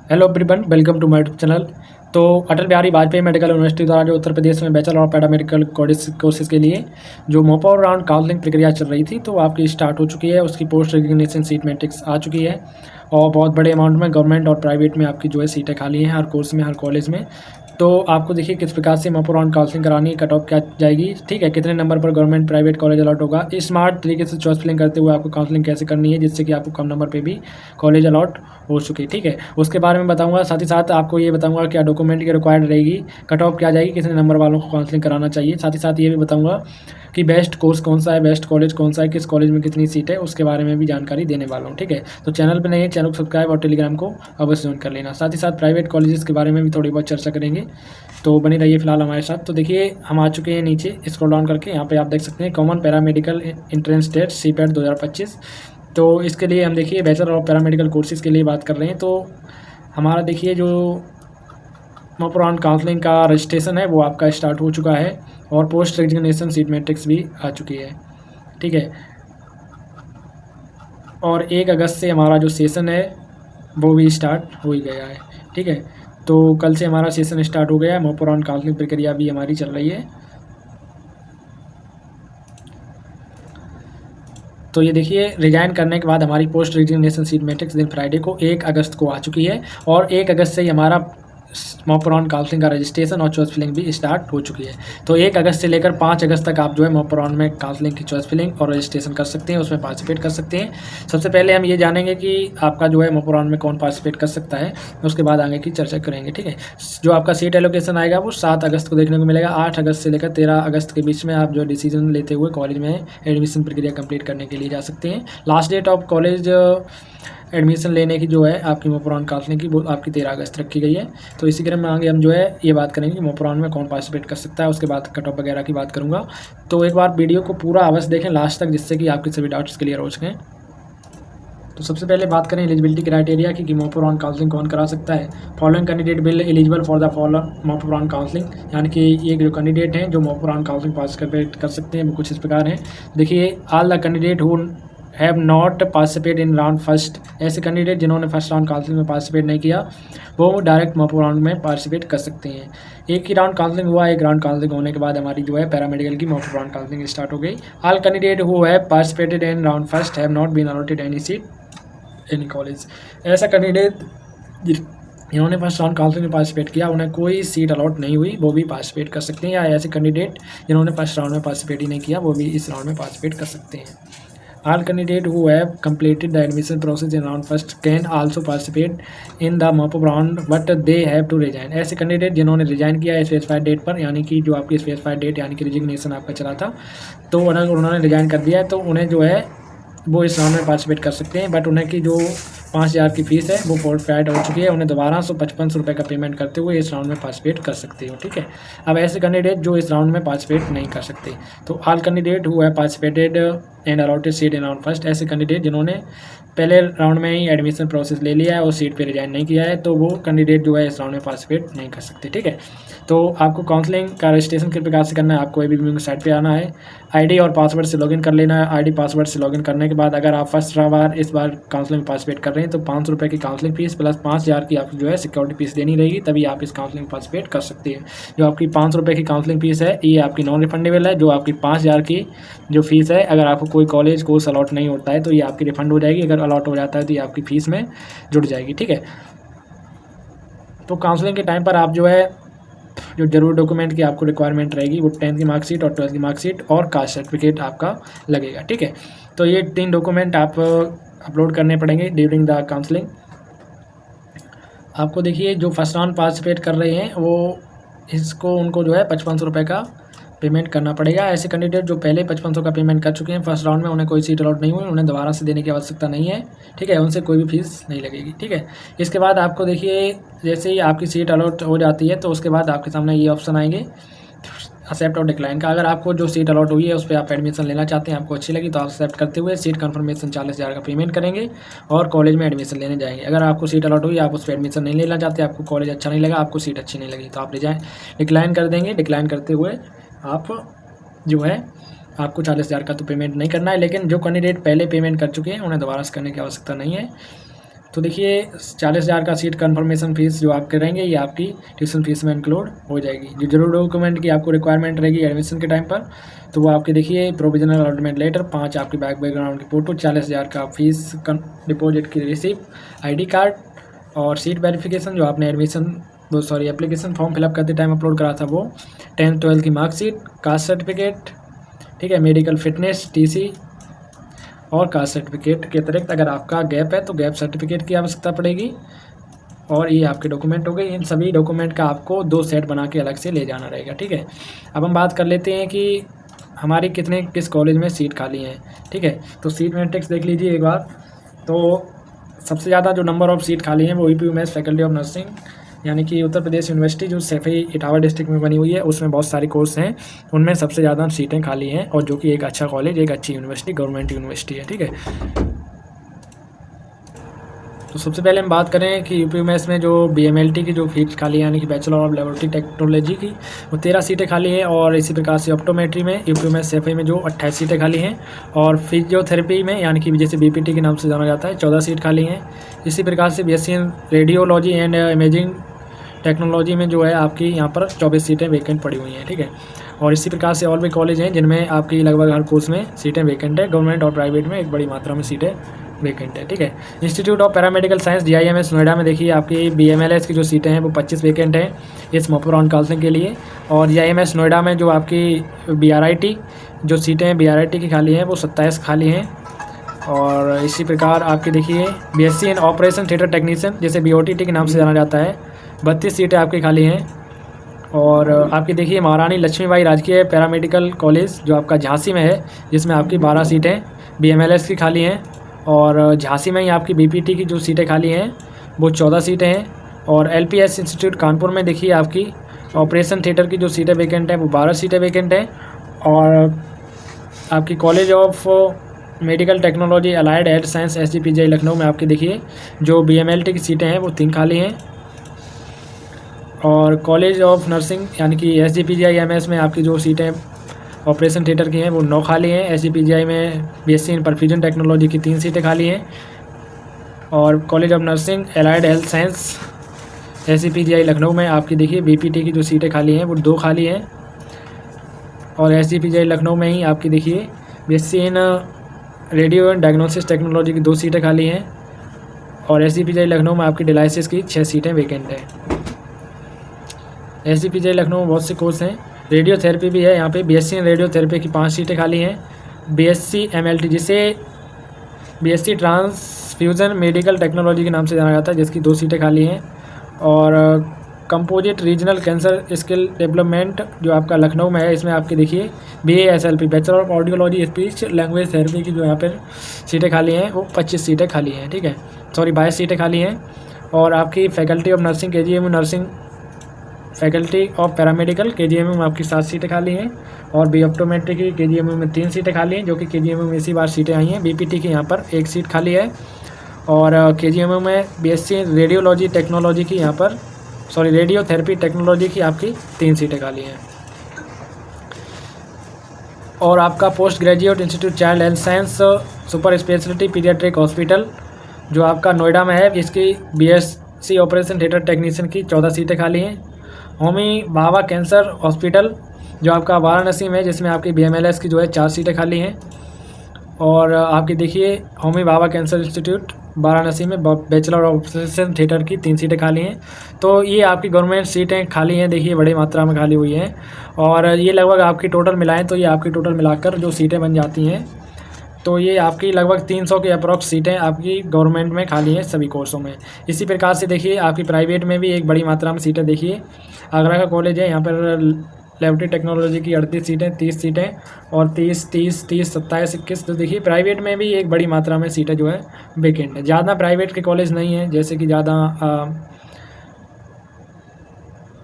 Hello everyone, welcome to my YouTube channel. तो Atal Bihari Vajpayee medical university द्वारा जो उत्तर प्रदेश में बैचलर ऑफ पैरामेडिकल कोर्सेज के लिए जो मॉपअप राउंड काउंसलिंग प्रक्रिया चल रही थी, तो आपकी स्टार्ट हो चुकी है। उसकी पोस्ट रेजिग्नेशन सीट मैट्रिक्स आ चुकी है और बहुत बड़े अमाउंट में गवर्नमेंट और प्राइवेट में आपकी जो है सीटें खाली हैं हर कोर्स में, हर कॉलेज में। तो आपको देखिए किस प्रकार से मॉपअप राउंड काउंसलिंग करानी है, कट ऑफ क्या जाएगी, ठीक है, कितने नंबर पर गवर्नमेंट प्राइवेट कॉलेज अलॉट होगा, स्मार्ट तरीके से चॉइस फिलिंग करते हुए आपको काउंसलिंग कैसे करनी है जिससे कि आपको कम नंबर पे भी कॉलेज अलॉट हो चुके, ठीक है, उसके बारे में बताऊंगा। साथ ही साथ आपको ये बताऊंगा क्या डॉक्यूमेंट की रिक्वायर्ड रहेगी, कट ऑफ क्या जाएगी, कितने नंबर वालों को काउंसलिंग कराना चाहिए। साथ ही साथ ये भी बताऊंगा कि बेस्ट कोर्स कौन सा है, बेस्ट कॉलेज कौन सा है, किस कॉलेज में कितनी सीट है, उसके बारे में भी जानकारी देने वाला हूँ, ठीक है। तो चैनल पर नहीं है, चैनल को सब्सक्राइब और टेलीग्राम को अवश्य ज्वाइन कर लेना। साथ ही साथ प्राइवेट कॉलेजेस के बारे में भी थोड़ी बहुत चर्चा करेंगे, तो बने रहिए फिलहाल हमारे साथ। तो देखिए हम आ चुके हैं नीचे, स्क्रॉल डाउन करके यहाँ पे आप देख सकते हैं common paramedical entrance test CPET 2025। तो इसके लिए हम देखिए बैचलर ऑफ पैरामेडिकल कोर्सेज़ के लिए बात कर रहे हैं। तो हमारा देखिए जो मॉपअप राउंड काउंसलिंग का रजिस्ट्रेशन है वो आपका स्टार्ट हो चुका है और पोस्ट रेजिग्नेशन सीट मैट्रिक्स भी आ चुकी है, ठीक है। और 1 अगस्त से हमारा जो सेशन है वो भी स्टार्ट हो ही गया है, ठीक है। तो कल से हमारा सेशन स्टार्ट हो गया है, मॉपअप राउंड काउंसलिंग प्रक्रिया भी हमारी चल रही है। तो ये देखिए रिजाइन करने के बाद हमारी पोस्ट रेजिग्नेशन सीट मैट्रिक्स दिन फ्राइडे को 1 अगस्त को आ चुकी है और 1 अगस्त से ही हमारा मॉपअप राउंड काउंसलिंग का रजिस्ट्रेशन और चॉइस फिलिंग भी स्टार्ट हो चुकी है। तो 1 अगस्त से लेकर 5 अगस्त तक आप जो है मॉपअप राउंड में काउंसलिंग की चॉइस फिलिंग और रजिस्ट्रेशन कर सकते हैं, उसमें पार्टिसिपेट कर सकते हैं। सबसे पहले हम ये जानेंगे कि आपका जो है मॉपअप राउंड में कौन पार्टिसिपेट कर सकता है, उसके बाद आगे की चर्चा करेंगे, ठीक है। जो आपका सीट एलोकेशन आएगा वो 7 अगस्त को देखने को मिलेगा। 8 अगस्त से लेकर 13 अगस्त के बीच में आप जो डिसीजन लेते हुए कॉलेज में एडमिशन प्रक्रिया कंप्लीट करने के लिए जा सकते हैं। Last date of college admission लेने की जो है आपकी मॉपअप राउंड काउंसलिंग की वो आपकी 13 अगस्त रखी गई है। तो इसी क्रम में आगे हम जो है ये बात करेंगे कि मॉपअप राउंड में कौन पार्टिसिपेट कर सकता है, उसके बाद कट ऑफ वगैरह की बात करूँगा। तो एक बार वीडियो को पूरा अवश्य देखें लास्ट तक, जिससे कि आपके सभी डाउट्स क्लियर हो सकें। तो सबसे पहले बात करें एलिजिबिलिटी क्राइटेरिया की कि मॉपअप राउंड काउंसलिंग कौन करा सकता है। Following candidate will eligible for the following mop up round counselling, यानी कि ये जो कैंडिडेट हैं जो मॉपअप राउंड काउंसलिंग पार्टिसिपेट कर सकते हैं वो कुछ इस प्रकार हैं। देखिए, all the candidate who have not participate in round first, ऐसे कैंडिडेट जिन्होंने फर्स्ट राउंड काउंसलिंग में पार्टिसिपेट नहीं किया वो डायरेक्ट मॉपअप राउंड में पार्टिसिपेट कर सकते हैं। एक ही राउंड काउंसलिंग हुआ, एक राउंड काउंसलिंग होने के बाद हमारी जो है पैरामेडिकल की मॉपअप राउंड काउंसलिंग स्टार्ट हो गई। All candidate who have participated in round first have not been allotted any seat in college, ऐसा कैंडिडेट जिन्होंने फर्स्ट राउंड काउंसलिंग में पार्टिसिपेट किया उन्हें कोई सीट अलॉट नहीं हुई वो भी पार्टिसिपेट कर सकते हैं, या ऐसे कैंडिडेट जिन्होंने फर्स्ट राउंड में पार्टिसिपेट ही नहीं किया वो भी इस राउंड में पार्टिसिपेट कर सकते हैं। All candidates who have completed the admission process in round first can also participate in the mop-up round, but they have to resign। ऐसे कैंडिडेट जिन्होंने रिजाइन किया है स्पेसिफाइड डेट पर, यानी कि जो आपकी स्पेसिफाइड डेट यानी कि रिजिग्नेशन आपका चला था, तो उन्होंने रिजाइन कर दिया है, तो उन्हें जो है वो इस राउंड में पार्टिसिपेट कर सकते हैं। बट उन्हें की जो 5,000 की फीस है वो फोर्फाइड हो चुकी है, उन्हें दोबारा 155 रुपये का पेमेंट करते हुए इस राउंड में पार्टिसिपेट कर सकते हो, ठीक है। अब ऐसे कैंडिडेट जो इस राउंड में पार्टिसिपेट नहीं कर सकते, तो all candidate who have participated and allotted seat in round first, ऐसे कैंडिडेट जिन्होंने पहले राउंड में ही एडमिशन प्रोसेस ले लिया है और सीट पे रिजाइन नहीं किया है, तो वो कैंडिडेट जो है इस राउंड में पार्टिसिपेट नहीं कर सकते, ठीक है। तो आपको काउंसलिंग का रजिस्ट्रेशन किस प्रकार से करना है, आपको एबीबी साइट पे आना है, आईडी और पासवर्ड से लॉगिन कर लेना है। आईडी पासवर्ड से लॉगिन करने के बाद अगर आप फर्स्ट बार इस बार काउंसलिंग में पार्टिसिपेट कर रहे हैं तो 500 रुपये की काउंसलिंग फीस प्लस 5,000 की आपको जो है सिक्योरिटी फीस देनी रहेगी, तभी आप इस काउंसलिंग में पार्टिसिपेट कर सकते हैं। जो आपकी 500 रुपये की काउंसलिंग फीस है ये आपकी नॉन रिफंडेबल है। जो आपकी 5,000 की जो फीस है, अगर आपको कोई कॉलेज कोर्स अलॉट नहीं होता है तो ये आपकी रिफंड हो जाएगी, अगर अलॉट हो जाता है तो ये आपकी फ़ीस में जुड़ जाएगी, ठीक है। तो काउंसलिंग के टाइम पर आप जो है जो जरूर डॉक्यूमेंट की आपको रिक्वायरमेंट रहेगी वो 10th की मार्कशीट और 12th की मार्कशीट और कास्ट सर्टिफिकेट आपका लगेगा, ठीक है। तो ये 3 डॉक्यूमेंट आप अपलोड करने पड़ेंगे ड्यूरिंग द काउंसलिंग। आपको देखिए जो फर्स्ट राउंड पार्टिसिपेट कर रहे हैं वो इसको उनको जो है 5500 रुपये का पेमेंट करना पड़ेगा। ऐसे कैंडिडेट जो पहले 5500 का पेमेंट कर चुके हैं फर्स्ट राउंड में, उन्हें कोई सीट अलॉट नहीं हुई, उन्हें दोबारा से देने की आवश्यकता नहीं है, ठीक है, उनसे कोई भी फीस नहीं लगेगी, ठीक है। इसके बाद आपको देखिए जैसे ही आपकी सीट अलॉट हो जाती है तो उसके बाद आपके सामने ये ऑप्शन आएंगे एक्सेप्ट और डिक्लाइन का। अगर आपको जो सीट अलॉट हुई है उस पर आप एडमिशन लेना चाहते हैं, आपको अच्छी लगी तो आप एक्सेप्ट करते हुए सीट कंफर्मेशन 40,000 का पेमेंट करेंगे और कॉलेज में एडमिशन लेने जाएंगे। अगर आपको सीट अलॉट हुई, आप उस पर एडमिशन नहीं लेना चाहते, आपको कॉलेज अच्छा नहीं लगा, आपको सीट अच्छी नहीं लगी, तो आप डिक्लाइन कर देंगे। डिक्लाइन करते हुए आप जो है आपको 40,000 का तो पेमेंट नहीं करना है, लेकिन जो कैंडिडेट पहले पेमेंट कर चुके हैं उन्हें दोबारा से करने की आवश्यकता नहीं है। तो देखिए 40,000 का सीट कन्फर्मेशन फीस जो आप करेंगे ये आपकी ट्यूशन फीस में इंक्लूड हो जाएगी। जो जरूर डॉक्यूमेंट की आपको रिक्वायरमेंट रहेगी एडमिशन के टाइम पर, तो वो आपके देखिए प्रोविजनल अलॉटमेंट लेटर, 5 आपकी बैकग्राउंड की फ़ोटो, 40,000 का फीस डिपॉजिट की रिसिप्ट, ID कार्ड और सीट वेरिफिकेशन जो आपने एप्लीकेशन फॉर्म फिलअप करते टाइम अपलोड करा था वो, 10th 12th की मार्कशीट, कास्ट सर्टिफिकेट, ठीक है, मेडिकल फिटनेस, TC और कास्ट सर्टिफिकेट के अतिरिक्त अगर आपका गैप है तो गैप सर्टिफिकेट की आवश्यकता पड़ेगी। और ये आपके डॉक्यूमेंट हो गए। इन सभी डॉक्यूमेंट का आपको 2 सेट बना के अलग से ले जाना रहेगा, ठीक है। अब हम बात कर लेते हैं कि हमारी किस कॉलेज में सीट खाली हैं, ठीक है। तो सीट मैट्रिक्स देख लीजिए एक बार। तो सबसे ज़्यादा जो नंबर ऑफ़ सीट खाली हैं वो UPMS फैकल्टी ऑफ नर्सिंग, यानी कि उत्तर प्रदेश यूनिवर्सिटी जो सैफई इटावा डिस्ट्रिक्ट में बनी हुई है, उसमें बहुत सारे कोर्स हैं, उनमें सबसे ज़्यादा सीटें खाली हैं और जो कि एक अच्छा कॉलेज, एक अच्छी यूनिवर्सिटी, गवर्नमेंट यूनिवर्सिटी है, ठीक है। तो सबसे पहले हम बात करें कि UPMS में जो BMLT की जो फीस खाली है, यानी कि बैचलर ऑफ लेबोरेटरी टेक्नोलॉजी की, वो 13 सीटें खाली हैं। और इसी प्रकार से ऑप्टोमेट्री में UPMS सैफई में जो 28 सीटें खाली हैं। और फिजियोथेरेपी में, यानी कि जैसे BPT के नाम से जाना जाता है, 14 सीट खाली हैं। इसी प्रकार से BSc in radiology and imaging technology में जो है आपकी यहाँ पर 24 सीटें वैकेंट पड़ी हुई हैं, ठीक है। और इसी प्रकार से और भी कॉलेज हैं जिनमें आपकी लगभग हर कोर्स में सीटें वैकेंट है। गवर्नमेंट और प्राइवेट में एक बड़ी मात्रा में सीटें वैकेंट है, ठीक है। Institute of paramedical science DIMS Noida में देखिए आपकी BMLS की जो सीटें हैं वो 25 वैकेंट हैं इस मॉपरॉन काउंसलिंग के लिए। और DIMS नोएडा में जो आपकी BRIT जो सीटें हैं BRIT की खाली हैं वो 27 खाली हैं। और इसी प्रकार आपकी देखिए BSc इन ऑपरेशन थिएटर टेक्नीशियन, जैसे BOTT के नाम से जाना जाता है, 32 सीटें आपकी खाली हैं। और आपकी देखिए महारानी लक्ष्मीबाई राजकीय पैरामेडिकल कॉलेज जो आपका झांसी में है, जिसमें आपकी 12 सीटें BMLS की खाली हैं। और झांसी में ही आपकी BPT की जो सीटें खाली हैं वो 14 सीटें हैं। और LPS इंस्टीट्यूट कानपुर में देखिए आपकी ऑपरेशन थिएटर की जो सीटें वैकेंट हैं वो 12 सीटें वैकेंट हैं। और आपकी college of medical technology allied health science SGPGI Lucknow में आपकी देखिए जो BMLT की सीटें हैं वो 3 खाली हैं। और कॉलेज ऑफ नर्सिंग यानी कि SGPGI MS में आपकी जो सीटें ऑपरेशन थिएटर की हैं वो 9 खाली हैं। SGPGI में BSc इन परफ्यूजन टेक्नोलॉजी की 3 सीटें खाली हैं। और college of nursing allied health science SGPGI Lucknow में आपकी देखिए BPT की जो सीटें खाली हैं वो 2 खाली हैं। और SGPGI लखनऊ में ही आपकी देखिए BSc in radio and diagnosis technology की 2 सीटें खाली हैं। और SGPGI लखनऊ में आपकी डायलिसिस की 6 सीटें वैकेंट हैं। SGPGI लखनऊ में बहुत से कोर्स हैं। रेडियोथेरेपी भी है यहाँ पे, BSc इन रेडियोथेरेपी की 5 सीटें खाली हैं। BSc MLT जिसे BSc ट्रांसफ्यूज़न मेडिकल टेक्नोलॉजी के नाम से जाना जाता है, जिसकी 2 सीटें खाली हैं। और composite regional cancer skill development जो आपका लखनऊ में है, इसमें आपकी देखिए BASLP bachelor of audiology speech language therapy की जो यहाँ पर सीटें खाली हैं वो 25 सीटें खाली हैं, ठीक है, 22 सीटें खाली हैं। और आपकी faculty of nursing KGMU nursing faculty of paramedical KGMU में आपकी 7 सीटें खाली हैं। और ऑप्टोमेट्री की KGMU में 3 सीटें खाली हैं, जो कि KGMU में इसी बार सीटें आई हैं। BPT की यहाँ पर 1 सीट खाली है। और KGMU में BSc रेडियोलॉजी टेक्नोलॉजी की यहाँ पर रेडियोथेरेपी टेक्नोलॉजी की आपकी 3 सीटें खाली हैं। और आपका post graduate institute child health science super speciality paediatric hospital जो आपका नोएडा में है, इसकी BSc ऑपरेशन थिएटर टेक्नीशियन की 14 सीटें खाली हैं। होमी भाभा कैंसर हॉस्पिटल जो आपका वाराणसी में, जिसमें आपकी BMLS की जो है 4 सीटें खाली हैं। और आपकी देखिए होमी भाभा कैंसर इंस्टीट्यूट वाराणसी में बैचलर ऑफ ऑपरेशन थिएटर की 3 सीटें खाली हैं। तो ये आपकी गवर्नमेंट सीटें खाली हैं, देखिए बड़ी मात्रा में खाली हुई हैं। और ये लगभग आपकी टोटल मिलाएं तो ये आपकी टोटल मिलाकर जो सीटें बन जाती हैं, तो ये आपकी लगभग 300 के अप्रॉक्स सीटें आपकी गवर्नमेंट में खाली हैं सभी कोर्सों में। इसी प्रकार से देखिए आपकी प्राइवेट में भी एक बड़ी मात्रा में सीटें, देखिए आगरा का कॉलेज है, यहाँ पर लेबोरेटरी टेक्नोलॉजी की 38 सीटें, 30 सीटें और 30, 30, 30, 27, 21। तो देखिए प्राइवेट में भी एक बड़ी मात्रा में सीटें जो है वैकेंट है। ज़्यादा प्राइवेट के कॉलेज नहीं हैं, जैसे कि ज़्यादा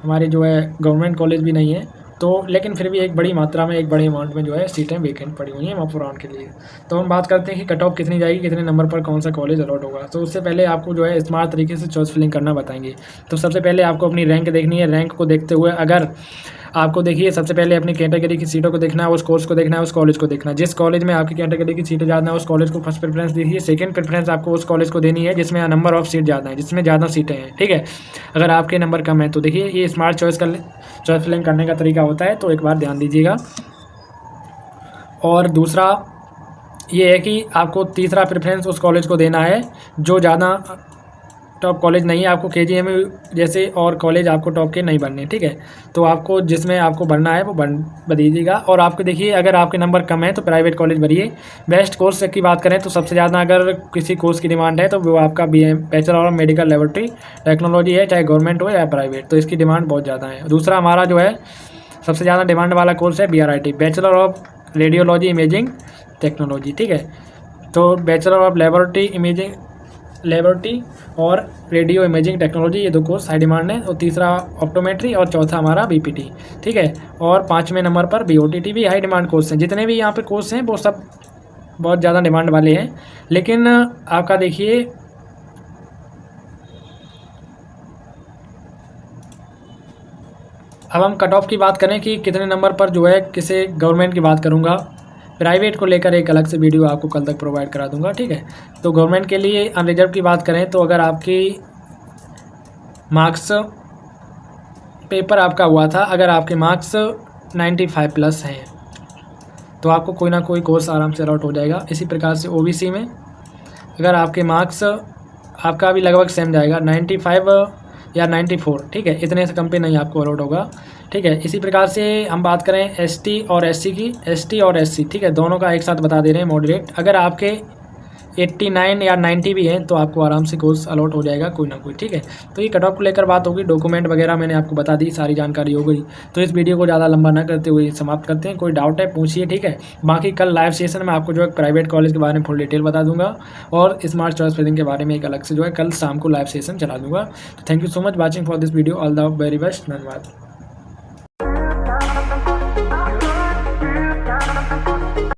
हमारे जो है गवर्नमेंट कॉलेज भी नहीं है, तो लेकिन फिर भी एक बड़ी मात्रा में, एक बड़े अमाउंट में जो है सीटें वैकेंट पड़ी हुई हैं मॉपरॉन के लिए। तो हम बात करते हैं कि कट ऑफ कितनी जाएगी, कितने नंबर पर कौन सा कॉलेज अलॉट होगा। तो उससे पहले आपको जो है स्मार्ट तरीके से चॉइस फिलिंग करना बताएंगे। तो सबसे पहले आपको अपनी रैंक देखनी है। रैंक को देखते हुए अगर आपको देखिए सबसे पहले अपनी कैटेगरी की सीटों को देखना है, उस कोर्स को देखना है, उस कॉलेज को देखना है। जिस कॉलेज में आपकी कैटेगरी की सीटें ज़्यादा है उस कॉलेज को फर्स्ट प्रेफरेंस दीजिए। सेकंड प्रेफरेंस आपको उस कॉलेज को देनी है जिसमें नंबर ऑफ सीट ज़्यादा है, जिसमें ज़्यादा सीटें हैं, ठीक है। अगर आपके नंबर कम है तो देखिए ये स्मार्ट चॉइस फिलिंग करने का तरीका होता है, तो एक बार ध्यान दीजिएगा। और दूसरा ये है कि आपको तीसरा प्रेफरेंस उस कॉलेज को देना है जो ज़्यादा टॉप कॉलेज नहीं है। आपको KGMU जैसे और कॉलेज आपको टॉप के नहीं बनने, ठीक है। तो आपको जिसमें आपको भरना है वो भर दीजिएगा। और आपको देखिए अगर आपके नंबर कम है तो प्राइवेट कॉलेज भरिए। बेस्ट कोर्स की बात करें तो सबसे ज़्यादा अगर किसी कोर्स की डिमांड है तो वो आपका bachelor of medical laboratory technology है, चाहे गवर्नमेंट हो या प्राइवेट, तो इसकी डिमांड बहुत ज़्यादा है। दूसरा हमारा जो है सबसे ज़्यादा डिमांड वाला कोर्स है BRIT, bachelor of radiology imaging technology, ठीक है। तो बैचलर ऑफ लेबोरेटरी और रेडियो इमेजिंग टेक्नोलॉजी, ये 2 कोर्स हाई डिमांड है। और तीसरा ऑप्टोमेट्री और चौथा हमारा BPT, ठीक है। और 5वें नंबर पर BOTT भी हाई डिमांड कोर्स हैं। जितने भी यहाँ पे कोर्स हैं वो सब बहुत ज़्यादा डिमांड वाले हैं। लेकिन आपका देखिए अब हम कट ऑफ की बात करें कि कितने नंबर पर जो है किसे गवर्नमेंट की बात करूँगा, प्राइवेट को लेकर एक अलग से वीडियो आपको कल तक प्रोवाइड करा दूंगा, ठीक है। तो गवर्नमेंट के लिए अनरिजर्व की बात करें तो अगर आपकी मार्क्स पेपर आपका हुआ था, अगर आपके मार्क्स 95+ हैं तो आपको कोई ना कोई कोर्स आराम से अलॉट हो जाएगा। इसी प्रकार से OBC में अगर आपके मार्क्स आपका भी लगभग सेम जाएगा 95 या 94, ठीक है, इतने से कम पे नहीं आपको अलॉट होगा, ठीक है। इसी प्रकार से हम बात करें ST और SC की, ST और SC, ठीक है, दोनों का एक साथ बता दे रहे हैं मॉडरेट। अगर आपके 89 या 90 भी हैं तो आपको आराम से कोर्स अलॉट हो जाएगा कोई ना कोई, ठीक है। तो ये कट ऑफ को लेकर बात होगी, डॉक्यूमेंट वगैरह मैंने आपको बता दी, सारी जानकारी हो गई। तो इस वीडियो को ज़्यादा लंबा ना करते हुए समाप्त करते हैं। कोई डाउट है पूछिए, ठीक है। बाकी कल लाइव सेशन में आपको जो है प्राइवेट कॉलेज के बारे में फुल डिटेल बता दूंगा और स्मार्ट चॉइस फिलिंग के बारे में एक अलग से जो है कल शाम को लाइव सेशन चला दूंगा। तो thank you so much watching for this video, all the very best, धन्यवाद।